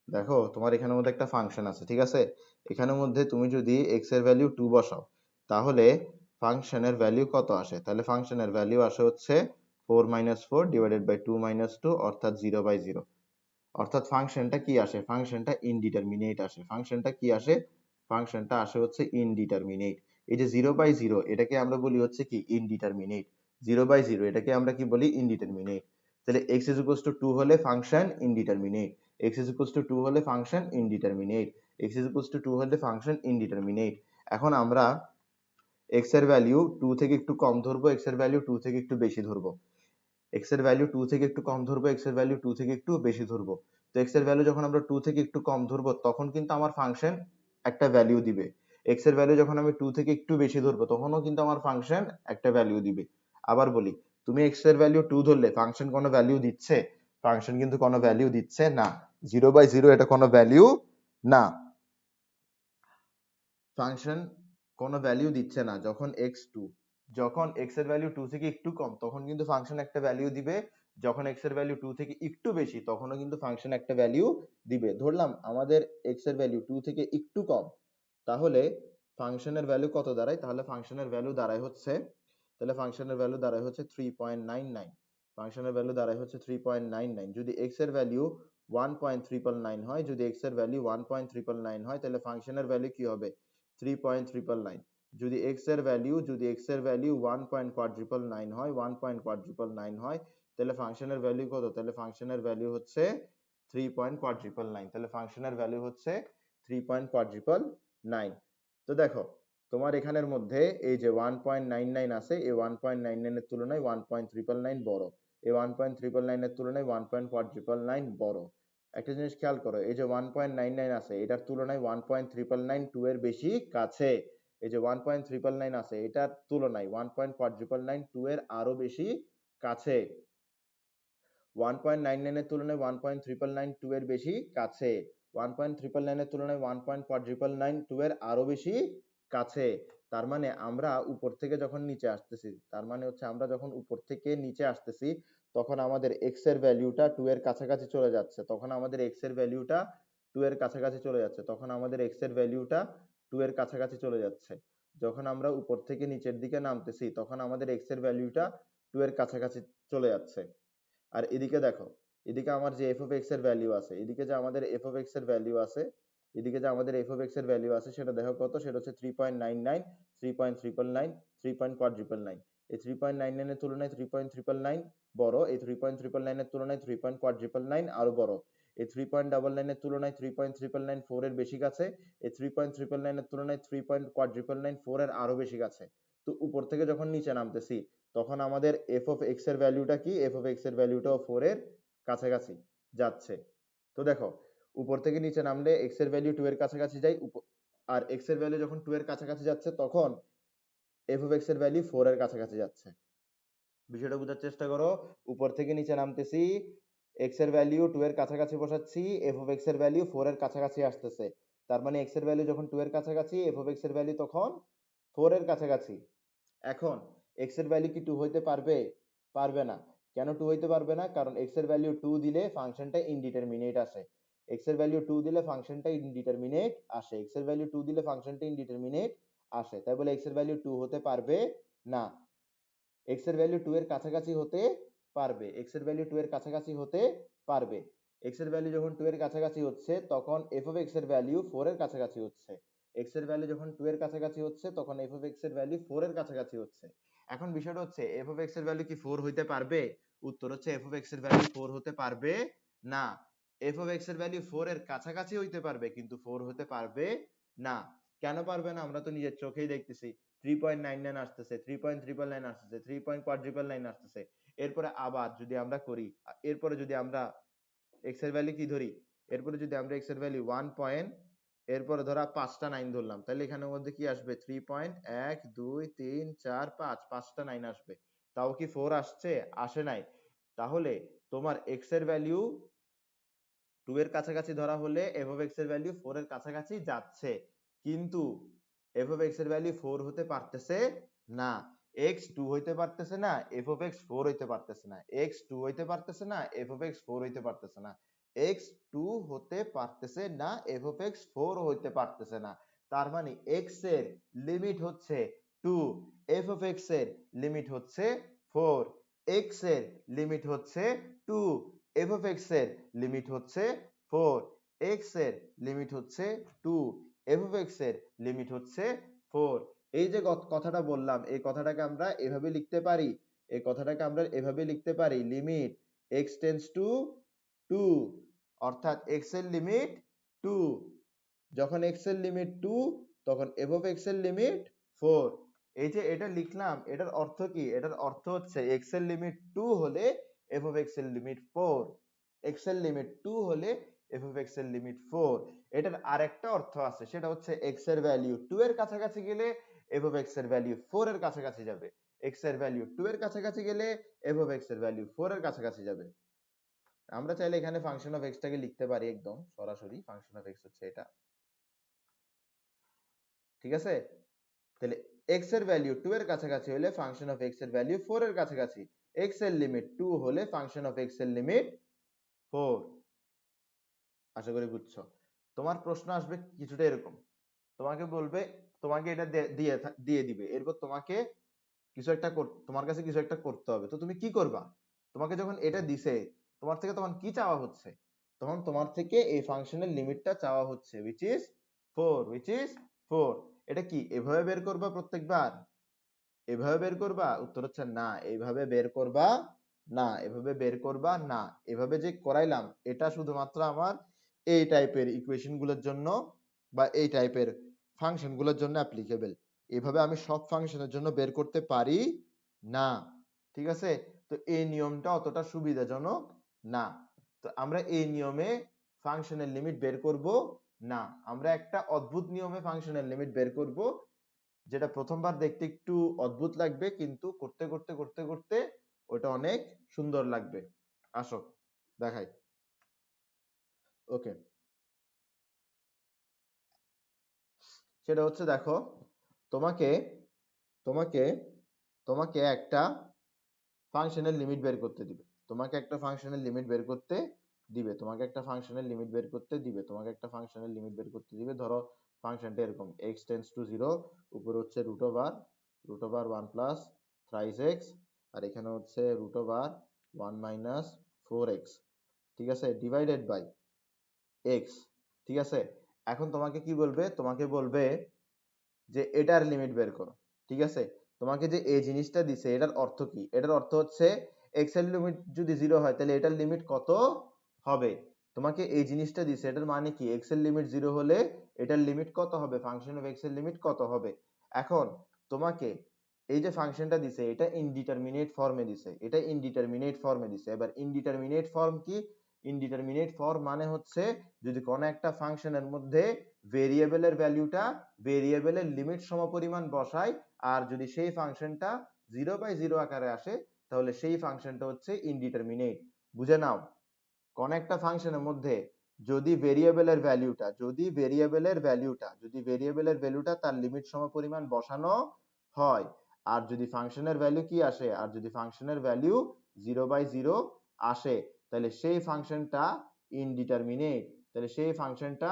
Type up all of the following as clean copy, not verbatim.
দেখো তোমার এখানের মধ্যে একটা ফাংশন আছে, ঠিক আছে? এখানের মধ্যে তুমি যদি এক্স এর ভ্যালু 2 বসাও, তাহলে ফাংশনের ভ্যালু কত আসে? তাহলে ফাংশনের ভ্যালু আসে হচ্ছে 4 - 4 ডিভাইডেড বাই 2 - 2, অর্থাৎ 0/0। অর্থাৎ ফাংশনটা কি আসে? ফাংশনটা ইনডিটারমিনেট আসে। ফাংশনটা কি আসে? ফাংশনটা আসে হচ্ছে ইনডিটারমিনেট। এই যে 0/0, এটাকে আমরা বলি হচ্ছে কি ইনডিটারমিনেট। 0/0 এটাকে আমরা কি বলি? ইনডিটারমিনেট। তাহলে x ইজ ইকুয়ালস টু 2 হলে function indeterminate, x is equals to 2 হলে function indeterminate, x is equals to 2 হলে ফাংশন ইনডিটারমিনেট। এখন আমরা x এর ভ্যালু 2 থেকে একটু কম ধরবো, x এর ভ্যালু 2 থেকে একটু বেশি ধরবো। x এর ভ্যালু 2 থেকে একটু কম ধরবো, x এর ভ্যালু 2 থেকে একটু বেশি ধরবো। তো x এর ভ্যালু যখন আমরা 2 থেকে একটু কম ধরবো, তখন কিন্তু আমার ফাংশন একটা ভ্যালু দিবে। x এর ভ্যালু যখন আমি 2 থেকে একটু বেশি ধরবো, তখনও কিন্তু আমার ফাংশন একটা ভ্যালু দিবে। আবার বলি, তুমি x এর ভ্যালু 2 ধরলে ফাংশন কোনো ভ্যালু দিচ্ছে? ফাংশন কিন্তু কোনো ভ্যালু দিচ্ছে না। 0/0 এটা কোনো ভ্যালু না। ফাংশন কোনো ভ্যালু দিচ্ছে না যখন যখন x এর ভ্যালু 2 থেকে একটু কম, তখন কিন্তু ফাংশন একটা ভ্যালু দিবে। যখন x এর ভ্যালু 2 থেকে একটু বেশি, তখনও কিন্তু ফাংশন একটা ভ্যালু দিবে। ধরলাম আমাদের x এর ভ্যালু 2 থেকে একটু কম, তাহলে ফাংশনের ভ্যালু কত দাঁড়ায়? তাহলে ফাংশনের ভ্যালু দাঁড়ায় হচ্ছে, 3.99। ফাংশনের ভ্যালু দাঁড়ায় হচ্ছে 3.99। যদি x এর ভ্যালু 1.999 হয়, যদি x এর ভ্যালু 1.999 হয়, তাহলে ফাংশনের ভ্যালু কি হবে? 3.999। যদি x এর ভ্যালু 1.999 হয়, 1.999 হয়, তাহলে ফাংশনের ভ্যালু কত? তাহলে ফাংশনের ভ্যালু হচ্ছে 3.999। তাহলে ফাংশনের ভ্যালু হচ্ছে 3.999। তো দেখো, তোমার এখানের মধ্যে এই যে 1.99 আছে, এই 1.99 এর তুলনায় 1.999 বড়, এই 1.999 এর তুলনায় 1.499 বড়। একটা জিনিস খেয়াল করো, এই যে 1.99 আছে, এটার তুলনায় 1.999 এর বেশি কাছে। এই যে 1.999 আছে, এটার তুলনায় 1.499 এর আরো বেশি কাছে। 1.99 এর তুলনায় 1.999 এর বেশি কাছে। 1.999 এর তুলনায় 1.499 এর আরো বেশি কাছে। তার মানে আমরা উপর থেকে যখন নিচে আসতেছি, তার মানে হচ্ছে আমরা যখন উপর থেকে নিচে আসতেছি, তখন আমাদের x এর ভ্যালুটা 2 এর কাছাকাছি চলে যাচ্ছে। তখন আমাদের x এর ভ্যালুটা 2 এর কাছাকাছি চলে যাচ্ছে। তখন আমাদের x এর ভ্যালুটা 2 এর কাছাকাছি চলে যাচ্ছে। যখন আমরা উপর থেকে নিচের দিকে নামতেছি, তখন আমাদের x এর ভ্যালুটা 2 এর কাছাকাছি চলে যাচ্ছে। আর এদিকে দেখো, এদিকে আমার যে f of x এর ভ্যালু আছে, এদিকে যে আমাদের f of x এর ভ্যালু আছে, এদিকে যে আমাদের f of x এর ভ্যালু আছে, সেটা দেখো কত? সেটা হচ্ছে 3.99, 3.999, 3.499। এই 3.99 এর তুলনায় 3.999 বড়, এই 3.999 এর তুলনায় 3.499 আরো বড়, এই 3.99 এর তুলনায় 3.999 এর বেশি কাছে, এই 3.999 এর তুলনায় 3.499 এর আরো বেশি কাছে। তো উপর থেকে যখন নিচে নামতেছি, তখন আমাদের f of x এর ভ্যালুটা কি? f of x এর ভ্যালুটাও 4 এর কাছাকাছি যাচ্ছে। তো দেখো, উপর থেকে নিচে নামলে x এর ভ্যালু 2 এর কাছাকাছি যায়, আর x এর ভ্যালু যখন 2 এর কাছাকাছি যাচ্ছে, তখন f of x এর ভ্যালু 4 এর কাছাকাছি যাচ্ছে। বিষয়টা বোঝার চেষ্টা করো। উপর থেকে নিচে নামতেছি, x এর ভ্যালু 2 এর কাছাকাছি বসাচ্ছি, f of x এর ভ্যালু 4 এর কাছাকাছি আসতেছে। তার মানে x এর ভ্যালু যখন 2 এর কাছাকাছি, f of x এর ভ্যালু তখন 4 এর কাছাকাছি। এখন x এর ভ্যালু কি 2 হইতে পারবে? পারবে না। কেন 2 হইতে পারবে না? কারণ x এর ভ্যালু 2 দিলে ফাংশনটা ইনডিটারমিনেট আসে। x এর ভ্যালু 2 দিলে ফাংশনটা ইনডিটারমিনেট আসে। x এর ভ্যালু 2 দিলে ফাংশনটা ইনডিটারমিনেট আসে। তাই বলে x এর ভ্যালু 2 হতে পারবে না। x এর ভ্যালু 2 এর কাছাকাছি হতে পারবে। x এর ভ্যালু 2 এর কাছাকাছি হতে পারবে। x এর ভ্যালু যখন 2 এর কাছাকাছি হচ্ছে, তখন f of x এর ভ্যালু 4 এর কাছাকাছি হচ্ছে। x এর ভ্যালু যখন 2 এর কাছাকাছি হচ্ছে, তখন f of x এর ভ্যালু 4 এর কাছাকাছি হচ্ছে। এখন বিষয়টা হচ্ছে, f of x এর ভ্যালু কি 4 হইতে পারবে? উত্তর হচ্ছে f of x এর ভ্যালু 4 হতে পারবে না। f of x এর ভ্যালু 4 এর কাছাকাছি হইতে পারবে, কিন্তু 4 হতে পারবে না। কেন পারবে না? আমরা তো নিজের চোখেই দেখতেছি। 3.99 আসতেছে, 3.999 আসতেছে, 3.499 আসতেছে। এরপরে আবার যদি আমরা করি, এরপরে যদি আমরা x এর ভ্যালু কি ধরি, এরপরে যদি আমরা x এর ভ্যালু 1 পয়েন্ট, এরপরে ধরা 5টা 9 ধরলাম, তাহলে এখানের মধ্যে কি আসবে? 3.1 2 3 4 5, 5টা 9 আসবে। তাও কি 4 আসছে? আসে নাই। তাহলে তোমার x এর ভ্যালু 2 এর কাছাকাছি ধরা হলে f of x এর ভ্যালু 4 এর কাছাকাছি যাচ্ছে, কিন্তু f of x এর ভ্যালু 4 হতে পারতেছে না। x 2 হইতে পারতেছে না, f of x 4 হইতে পারতেছে না। x 2 হইতে পারতেছে না, f of x 4 হইতে পারতেছে না। x2 হতে পারতেছে না, f of x 4 হতে পারতেছে না। তার মানে x এর লিমিট হচ্ছে 2, f of x এর লিমিট হচ্ছে 4, x এর লিমিট হচ্ছে 2, f of x এর লিমিট হচ্ছে 4, x এর লিমিট হচ্ছে 2, f of x এর লিমিট হচ্ছে 4। এই যে কথাটা বললাম, এই কথাটাকে আমরা এভাবে লিখতে পারি, এই কথাটাকে আমরা এভাবে লিখতে পারি, লিমিট x টেন্ডস টু 2, অর্থাৎ x এর লিমিট 2, যখন x এর লিমিট 2 তখন f of x এর লিমিট 4। এই যে এটা লিখলাম, এটার অর্থ কি? এটার অর্থ হচ্ছে x এর লিমিট 2 হলে f of x এর লিমিট 4, x এর লিমিট 2 হলে f of x এর লিমিট 4। এটার আরেকটা অর্থ আছে, সেটা হচ্ছে x এর ভ্যালু 2 এর কাছাকাছি গেলে f of x এর ভ্যালু 4 এর কাছাকাছি যাবে, x এর ভ্যালু 2 এর কাছাকাছি গেলে f of x এর ভ্যালু 4 এর কাছাকাছি যাবে। আমরা চাইলে এখানে ফাংশন অফ x টাকে লিখতে পারি একদম সরাসরি, ফাংশন অফ x হচ্ছে এটা, ঠিক আছে? তাহলে x এর ভ্যালু 2 এর কাছাকাছি হলে ফাংশন অফ x এর ভ্যালু 4 এর কাছাকাছি, x এর লিমিট 2 হলে ফাংশন অফ x এর লিমিট 4। আশা করি বুঝছো। তোমার প্রশ্ন আসবে কিছুটা এরকম, তোমাকে বলবে, তোমাকে এটা দিয়ে দিবে, এরপর তোমাকে কিছু একটা তোমার কাছে কিছু একটা করতে হবে, তো তুমি কি করবা? তোমাকে যখন এটা দিছে, তোমার থেকে তখন কি চাওয়া হচ্ছে? তখন তোমার থেকে এই ফাংশনের লিমিটটা চাওয়া হচ্ছে which is 4। এটা কি এভাবে বের করবা প্রত্যেকবার? এভাবে বের করবা? উত্তর হচ্ছে না, এইভাবে বের করবা না, এভাবে বের করবা না। এভাবে যে করাইলাম, এটা শুধুমাত্র আমার এই টাইপের ইকুয়েশন গুলোর জন্য বা এই টাইপের ফাংশন গুলোর জন্য অ্যাপ্লিকেবল। এভাবে আমি সব ফাংশনের জন্য বের করতে পারি না, ঠিক আছে? তো এই নিয়মটা অতটা সুবিধাজনক না। তো আমরা এই নিয়মে ফাংশনের লিমিট বের করব না, আমরা একটা অদ্ভুত নিয়মে ফাংশনের লিমিট বের করব, যেটা প্রথমবার দেখতে একটু অদ্ভুত লাগবে, কিন্তু করতে করতে করতে করতে ওটা অনেক সুন্দর লাগবে। আসো দেখাই। ওকে, সেটা হচ্ছে দেখো, তোমাকে তোমাকে তোমাকে একটা ফাংশনের লিমিট বের করতে দিবে, তোমাকে একটা ফাংশনের লিমিট বের করতে দিবে, তোমাকে একটা ফাংশনের লিমিট বের করতে দিবে, তোমাকে একটা ফাংশনের লিমিট বের করতে দিবে। ধরো ফাংশনটা এরকম, x টেন্ডস টু 0, উপরে হচ্ছে root over 1 plus thrice x, আর এখানে হচ্ছে রুট ওভার 1 মাইনাস 4x, ঠিক আছে, ডিভাইডেড বাই x, ঠিক আছে। এখন তোমাকে কি বলবে? তোমাকে বলবে যে এটার লিমিট বের করো, ঠিক আছে। তোমাকে যে এই জিনিসটা দিছে, এটার অর্থ কি? এটার অর্থ হচ্ছে x এর লিমিট যদি 0 হয় তাহলে এটার লিমিট কত হবে? তোমাকে এই জিনিসটা দিছে, এটার মানে কি? x এর লিমিট 0 হলে এটার লিমিট কত হবে? ফাংশন অফ x এর লিমিট কত হবে? এখন তোমাকে এই যে ফাংশনটা দিছে, এটা ইনডিটারমিনেট ফর্মে দিছে, এটা ইনডিটারমিনেট ফর্মে দিছে। এবার ইনডিটারমিনেট ফর্ম কি? ইনডিটারমিনেট ফর্ম মানে হচ্ছে যদি কোনো একটা ফাংশনের মধ্যে ভেরিয়েবলের ভ্যালুটা ভেরিয়েবলের লিমিট সমপরিমাণ বসাই, আর যদি সেই ফাংশনটা 0/0 আকারে আসে, তাহলে সেই ফাংশনটা হচ্ছে ইনডিটারমিনেট। বুঝে নাও, কোন একটা ফাংশনের মধ্যে যদি ভেরিয়েবলের ভ্যালুটা তার লিমিট সমপরিমাণ বসানো হয়, আর যদি ফাংশনের ভ্যালু কি আসে, আর যদি ফাংশনের ভ্যালু 0/0 আসে, তাহলে সেই ফাংশনটা ইনডিটারমিনেট, তাহলে সেই ফাংশনটা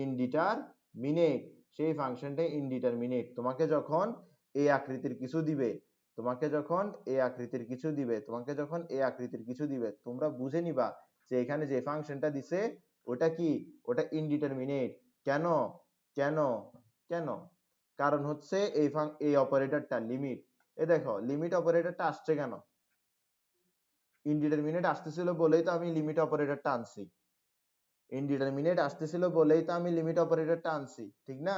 ইনডিটারমিনেট, সেই ফাংশনটা ইনডিটারমিনেট। তোমাকে যখন এই আকৃতির কিছু দিবে, তোমাকে যখন এই আকৃতির কিছু দিবে, তোমাকে যখন এই আকৃতির কিছু দিবে, তোমরা বুঝে নিবা যে এখানে যে ফাংশনটা দিছে ওটা কি? ওটা ইনডিটারমিনেট। কেন? কেন? কেন? কারণ হচ্ছে এই অপারেটরটা লিমিট। এ দেখো, লিমিট অপারেটরটা আসছে কেন? ইনডিটারমিনেট আসতেছিল বলেই তো আমি লিমিট অপারেটরটা আনছি, ইনডিটারমিনেট আসতেছিল বলেই তো আমি লিমিট অপারেটরটা আনছি, ঠিক না?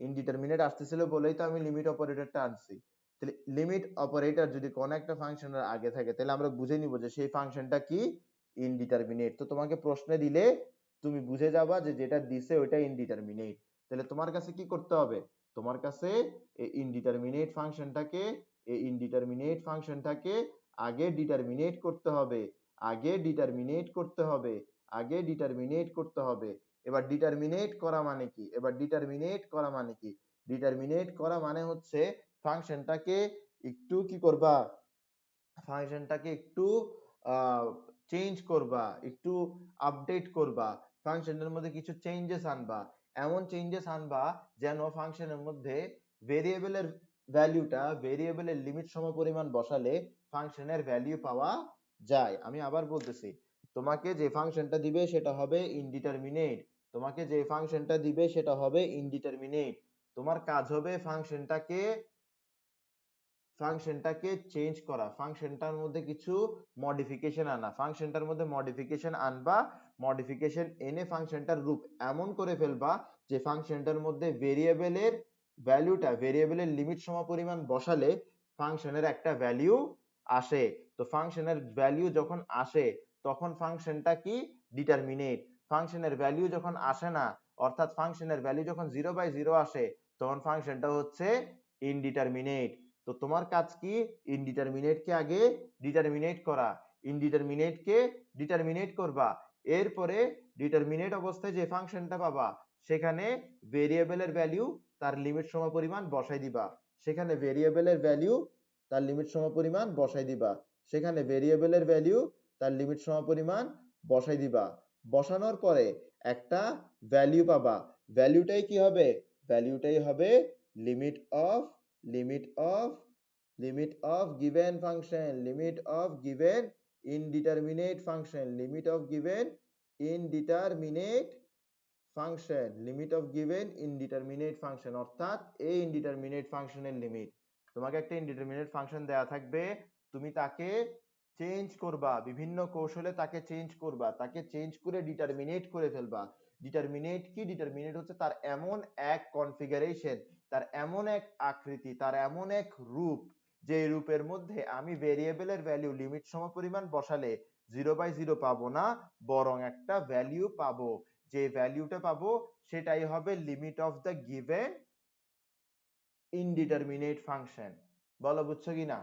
ইনডিটারমিনেট আসতেছিল বলেই তো আমি লিমিট অপারেটরটা আনছি। তাহলে লিমিট অপারেটর যদি কোন একটা ফাংশনের আগে থাকে, তাহলে আমরা বুঝে নিব যে সেই ফাংশনটা কি? ইনডিটারমিনেট। তো তোমাকে প্রশ্নে দিলে তুমি বুঝে যাবা যে যেটা দিছে ওইটা ইনডিটারমিনেট। তাহলে তোমার কাছে কি করতে হবে? তোমার কাছে এই ইনডিটারমিনেট ফাংশনটাকে আগে ডিটারমিনেট করতে হবে, আগে ডিটারমিনেট করতে হবে, আগে ডিটারমিনেট করতে হবে। এবার ডিটারমিনেট করা মানে কি? ডিটারমিনেট করা মানে হচ্ছে ফাংশনটাকে একটু কি করবা? ফাংশনটাকে একটু চেঞ্জ করবা, একটু আপডেট করবা, ফাংশনের মধ্যে কিছু চেঞ্জেস আনবা, এমন চেঞ্জেস আনবা যেন ফাংশনের মধ্যে ভেরিয়েবলের ভ্যালুটা ভেরিয়েবলের লিমিট সমপরিমাণ বসালে ফাংশনের ভ্যালু পাওয়া যায়। আমি আবার বলতেছি, তোমাকে যে ফাংশনটা দিবে সেটা হবে ইনডিটারমিনেট, তোমাকে যে ফাংশনটা দিবে সেটা হবে ইনডিটারমিনেট। তোমার কাজ হবে ফাংশনটাকে চেঞ্জ করা, ফাংশনটার মধ্যে কিছু মডিফিকেশন আনা, ফাংশনটার মধ্যে মডিফিকেশন আনবা, মডিফিকেশন এনে ফাংশনটার রূপ এমন করে ফেলবা যে ফাংশনটার মধ্যে ভেরিয়েবলের ভ্যালুটা ভেরিয়েবলের লিমিট সমপরিমাণ বসালে ফাংশনের একটা ভ্যালু আসে। তো ফাংশনের ভ্যালু যখন আসে তখন ফাংশনটা কি ডিটারমিনেট। ফাংশনের ভ্যালু যখন আসে না, অর্থাৎ ফাংশনের ভ্যালু যখন 0/0 আসে, তখন ফাংশনটা হচ্ছে ইনডিটারমিনেট। তো তোমার কাজ কি, ইনডিটারমিনেট কে আগে ডিটারমিনেট করা, ইনডিটারমিনেট কে ডিটারমিনেট করবা, এরপরে ডিটারমিনেট অবস্থায় যে ফাংশনটা পাবা সেখানে ভেরিয়েবলের ভ্যালু তার লিমিট সমপরিমাণ বসাই দিবা, সেখানে ভেরিয়েবলের ভ্যালু তার লিমিট সমপরিমাণ বসাই দিবা, সেখানে ভেরিয়েবলের ভ্যালু তার লিমিট সমপরিমাণ বসাই দিবা। বসানোর পরে একটা ভ্যালু পাবা, ভ্যালুটাই কি হবে, ভ্যালুটাই হবে limit of limit of limit of given function, limit of given indeterminate function, limit of given indeterminate function, limit of given indeterminate function, অর্থাৎ এই indeterminate ফাংশনের লিমিট। তোমাকে একটা ইনডিটারমিনেট ফাংশন দেয়া থাকবে, তুমি তাকে চেঞ্জ করবা, বিভিন্ন কৌশলে তাকে চেঞ্জ করবা, তাকে চেঞ্জ করে ডিটারমিনেট করে ফেলবা। ডিটারমিনেট কি, ডিটারমিনেট হচ্ছে তার এমন এক কনফিগারেশন, তার এমন এক আকৃতি, তার এমন এক রূপ, যে রূপের মধ্যে আমি ভেরিয়েবলের ভ্যালু লিমিট সমপরিমাণ বসালে 0/0 পাবো না, বরং একটা ভ্যালু পাবো, যে ভ্যালুটা পাবো সেটাই হবে limit of the given indeterminate function. বলো বুঝছো কিনা?